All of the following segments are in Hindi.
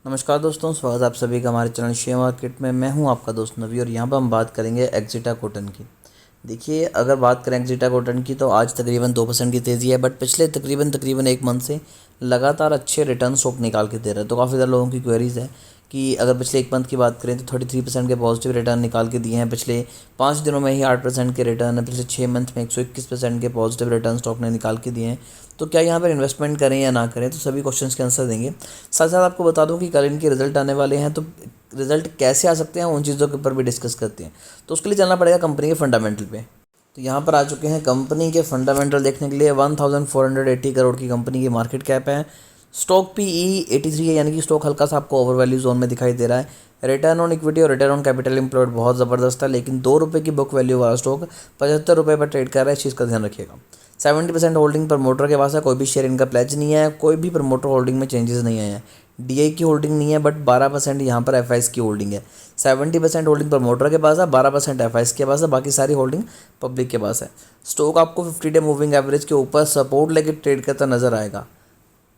नमस्कार दोस्तों, स्वागत है आप सभी का हमारे चैनल शेयर मार्केट में। मैं हूं आपका दोस्त नवी और यहां पर हम बात करेंगे एक्सिटा कॉटन की। देखिए, अगर बात करें एक्सिटा कॉटन की तो आज तकरीबन 2% की तेज़ी है, बट पिछले तकरीबन एक मंथ से लगातार अच्छे रिटर्न स्टॉक निकाल के दे रहे हैं। तो काफ़ी ज़्यादा लोगों की क्वेरीज़ है कि अगर पिछले एक मंथ की बात करें तो 33% के पॉजिटिव रिटर्न निकाल के दिए हैं। पिछले 5 दिनों में ही 8% के रिटर्न है। पिछले 6 मंथ में 121% के पॉजिटिव रिटर्न स्टॉक ने निकाल के दिए हैं। तो क्या यहाँ पर इन्वेस्टमेंट करें या ना करें, तो सभी क्वेश्चंस के आंसर देंगे। साथ साथ आपको बता दूं कि कल इनके रिजल्ट आने वाले हैं, तो रिजल्ट कैसे आ सकते हैं उन चीज़ों के ऊपर भी डिस्कस करते हैं। तो उसके लिए चलना पड़ेगा कंपनी के फंडामेंटल पे। तो यहाँ पर आ चुके हैं कंपनी के फंडामेंटल देखने के लिए। 1480 करोड़ की कंपनी की मार्केट कैप है। स्टॉक पीई 83 है, यानी कि स्टॉक हल्का सा आपको ओवर वैल्यू जोन में दिखाई दे रहा है। रिटर्न ऑन इक्विटी और रिटर्न ऑन कैपिटल एम्प्लॉयड बहुत ज़बरदस्त है, लेकिन 2 रुपये की बुक वैल्यू वाला स्टॉक 75 रुपये पर ट्रेड कर रहा है। इस चीज़ का ध्यान रखिएगा। 70% होल्डिंग प्रमोटर के पास है, कोई भी शेयर इनका प्लेज नहीं है, कोई भी प्रमोटर होल्डिंग में चेंजेस नहीं आए हैं। डीआई की होल्डिंग नहीं है, बट 12% यहाँ पर एफआईएस की होल्डिंग है। 70% होल्डिंग प्रमोटर के पास है, 12% एफआईएस के पास है, बाकी सारी होल्डिंग पब्लिक के पास है। स्टॉक आपको 50 डे मूविंग एवरेज के ऊपर सपोर्ट लेके ट्रेड करता नजर आएगा।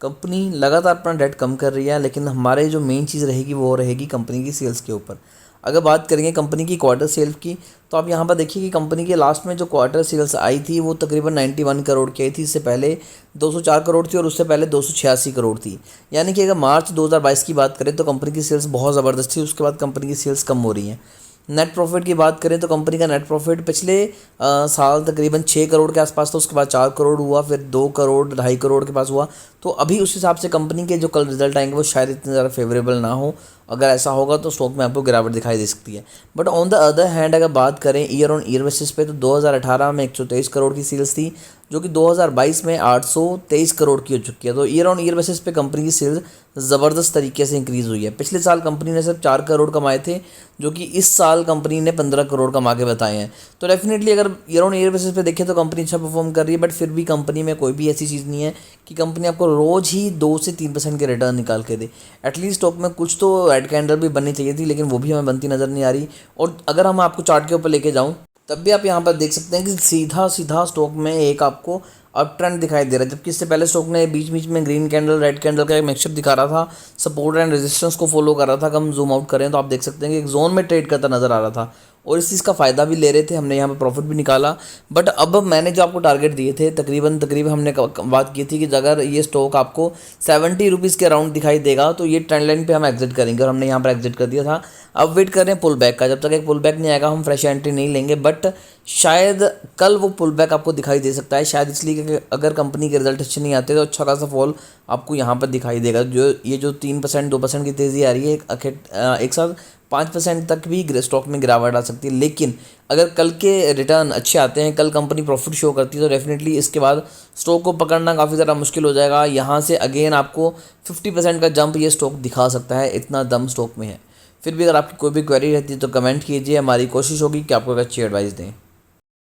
कंपनी लगातार अपना डेट कम कर रही है, लेकिन हमारे जो मेन चीज़ रहेगी वो रहेगी कंपनी की सेल्स के ऊपर। अगर बात करेंगे कंपनी की क्वार्टर सेल्स की, तो आप यहाँ पर देखिए कि कंपनी के लास्ट में जो क्वार्टर सेल्स आई थी वो तकरीबन 91 करोड़ की आई थी। इससे पहले 204 करोड़ थी और उससे पहले 286 करोड़ थी। यानी कि अगर मार्च 2022 की बात करें तो कंपनी की सेल्स बहुत ज़बरदस्त थी। उसके बाद कंपनी की सेल्स कम हो रही हैं। नेट प्रॉफिट की बात करें तो कंपनी का नेट प्रॉफिट पिछले साल तकरीबन 6 करोड़ के आसपास था। उसके बाद 4 करोड़ हुआ, फिर 2 करोड़ 2.5 करोड़ के पास हुआ। तो अभी उस हिसाब से कंपनी के जो कल रिजल्ट आएंगे वो शायद इतने ज़्यादा फेवरेबल ना हो। अगर ऐसा होगा तो स्टॉक में आपको गिरावट दिखाई दे सकती है। But on the other hand अगर बात करें ईयर ऑन ईयर बेसिस पे, तो 2018 में 123 करोड़ की सेल्स थी, जो कि 2022 में 823 करोड़ की हो चुकी है। तो ईयर ऑन ईयर बेसिस पे कंपनी की सेल्स ज़बरदस्त तरीके से इंक्रीज़ हुई है। पिछले साल कंपनी ने सिर्फ 4 करोड़ कमाए थे, जो कि इस साल कंपनी ने 15 करोड़ कमा के बताए हैं। तो डेफिनेटली अगर ईयर ऑन ईयर बेसिस पे देखें तो कंपनी अच्छा परफॉर्म कर रही है, बट फिर भी कंपनी में कोई भी ऐसी चीज़ नहीं है कि कंपनी आपको रोज़ ही 2 से 3% के रिटर्न निकाल के दे। एटलीस्ट स्टॉक में कुछ तो रेड कैंडल भी बननी चाहिए थी, लेकिन वो भी हमें बनती नज़र नहीं आ रही। और अगर हम आपको चार्ट के ऊपर लेके जाऊँ तब भी आप यहाँ पर देख सकते हैं कि सीधा सीधा स्टॉक में एक आपको अप ट्रेंड दिखाई दे रहा है, जबकि इससे पहले स्टॉक ने बीच बीच में ग्रीन कैंडल रेड कैंडल का एक मिक्सचर दिखा रहा था, सपोर्ट एंड रेजिस्टेंस को फॉलो कर रहा था। अगर हम जूम आउट करें तो आप देख सकते हैं कि एक जोन में ट्रेड करता नजर आ रहा था और इस चीज़ का फ़ायदा भी ले रहे थे। हमने यहाँ पर प्रॉफिट भी निकाला। बट अब मैंने जो आपको टारगेट दिए थे तकरीबन हमने बात की थी कि अगर ये स्टॉक आपको 70 रुपीज़ के अराउंड दिखाई देगा तो ये ट्रेंड लाइन पे हम एग्जिट करेंगे, और हमने यहाँ पर एग्जिट कर दिया था। अब वेट कर रहे हैं पुल बैक का। जब तक एक पुल बैक नहीं आएगा हम फ्रेश एंट्री नहीं लेंगे, बट शायद कल वो पुल बैक आपको दिखाई दे सकता है। शायद इसलिए कि अगर कंपनी के रिजल्ट अच्छे नहीं आते तो अच्छा खासा फॉल आपको यहाँ पर दिखाई देगा। जो 3% 2% की तेज़ी आ रही है, एक साथ 5% तक भी स्टॉक में गिरावट आ सकती है। लेकिन अगर कल के रिटर्न अच्छे आते हैं, कल कंपनी प्रॉफिट शो करती है, तो डेफिनेटली इसके बाद स्टॉक को पकड़ना काफ़ी ज़्यादा मुश्किल हो जाएगा। यहाँ से अगेन आपको 50% का जंप ये स्टॉक दिखा सकता है, इतना दम स्टॉक में है। फिर भी अगर आपकी कोई भी क्वेरी रहती है तो कमेंट कीजिए, हमारी कोशिश होगी कि आपको एक अच्छी एडवाइस दें।